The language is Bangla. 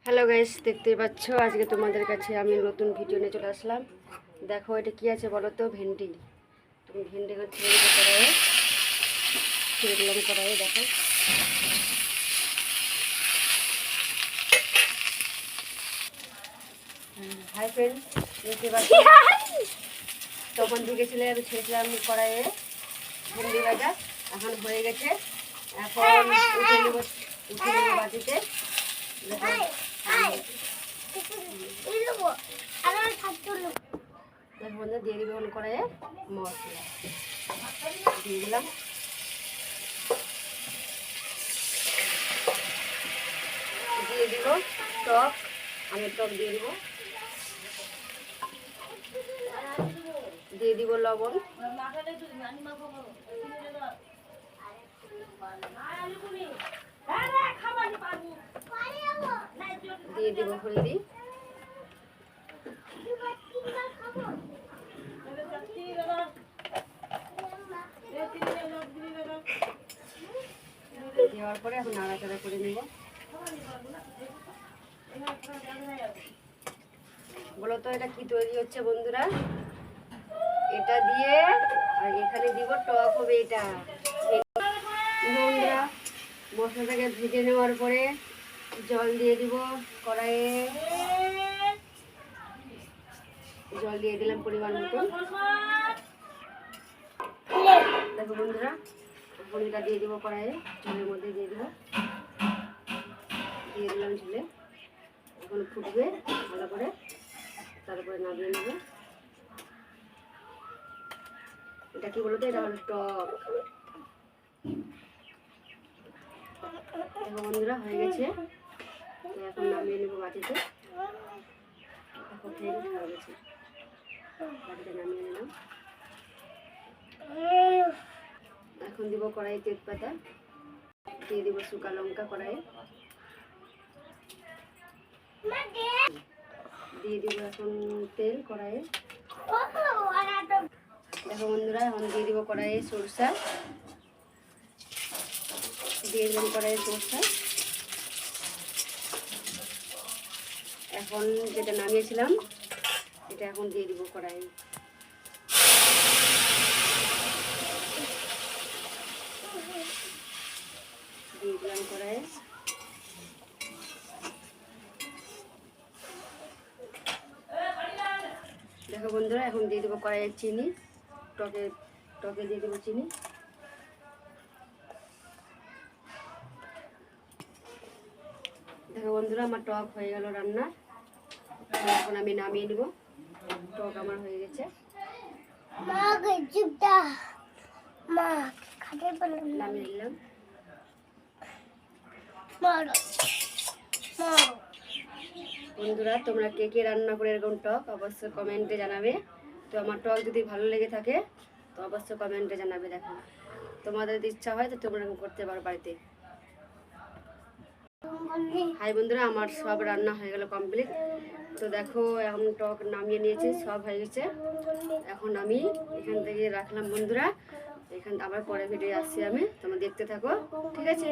হ্যালো গাইস, দেখতেই পাচ্ছ আজকে তোমাদের কাছে আমি নতুন ভিডিও নিয়ে চলে আসলাম। দেখো এটা কি আছে বলো তো? ভেন্ডি। তুমি ভেন্ডি ছেড়ে দিতে কড়াইয়ে, ছেড়ে দিলাম কড়াইয়ে। দেখো হাই ফ্রেন্ডস, দেখতে পাচ্ছি তখন ঢুকেছিলে আমি ছেড়েছিলাম কড়াইয়ে ভেন্ডি ভাজা। এখন হয়ে গেছে, এখন উঠে নেব বাটিতে। দেখো বন্ধু দিয়ে দিব কড়াইয়ে মশলা দিয়ে দিলাম। দিয়ে দিব টক, আমের টক দিয়ে দিব। দিয়ে দিব লবণ, দিয়ে দিব হলদি, দেওয়ার পরে এখন নাড়াচাড়া করে নিব। বলো তো এটা কি তৈরি হচ্ছে বন্ধুরা? এটা দিয়ে আর এখানে দিব টক হবে। এটা বন্ধুরা মশলাটাকে ভেজে নেওয়ার পরে জল দিয়ে দিব কড়াইয়ে। জল দিয়ে দিলাম পরিমাণ মতো। দেখো বন্ধুরা, পনিরটা দিয়ে দিব কড়াইয়ে, ঝোলের মধ্যে দিয়ে দিব। দিয়ে দিলাম ঝোলে, এখন ফুটবে ভালো করে, তারপরে নামিয়ে নেব। এটা কি বলতো? এটা হলো টক। দেখো বন্ধুরা হয়ে গেছে, এখন নামিয়ে নেব বাটিতে। দেখো ফ্রেন্ড হয়ে গেছে, বাটিতে নামিয়ে নিলাম। এখন দিব কড়াই তেজপাতা, দিয়ে দিব শুকা লঙ্কা কড়াইয়ে, দিয়ে দিব এখন তেল কড়াইয়ে। দেখো বন্ধুরা এখন দিয়ে দিব কড়াইয়ে সরষা, দিয়ে দিলাম কড়াইয়ে সরষা। এখন যেটা নামিয়েছিলাম এটা এখন দিয়ে দিব কড়াইয়ে। দিয়ে দিলাম কড়াইয়ে। দেখো বন্ধুরা এখন দিয়ে দেবো কড়াইয়ে চিনি, টকে দিয়ে দেবো চিনি। দেখো বন্ধুরা আমার টক হয়ে গেল রান্না। এখন আমি নামিয়ে নেব। টক আমার হয়ে গেছে, নামিয়ে নিলাম। বন্ধুরা তোমরা কে কে রান্না করে এরকম টক অবশ্যই কমেন্টে জানাবে। তো আমার টক যদি ভালো লেগে থাকে তো অবশ্যই কমেন্টে জানাবে। দেখো তোমাদের যদি ইচ্ছা হয় তো তোমরা এরকম করতে পারো বাড়িতে। হাই বন্ধুরা, আমার সব রান্না হয়ে গেল কমপ্লিট। তো দেখো এখন টক নামিয়ে নিয়েছি, সব হয়ে গেছে। এখন আমি এখান থেকে রাখলাম বন্ধুরা। এখান আবার পরে ভিডিও আসছি আমি, তোমরা দেখতে থাকো, ঠিক আছে?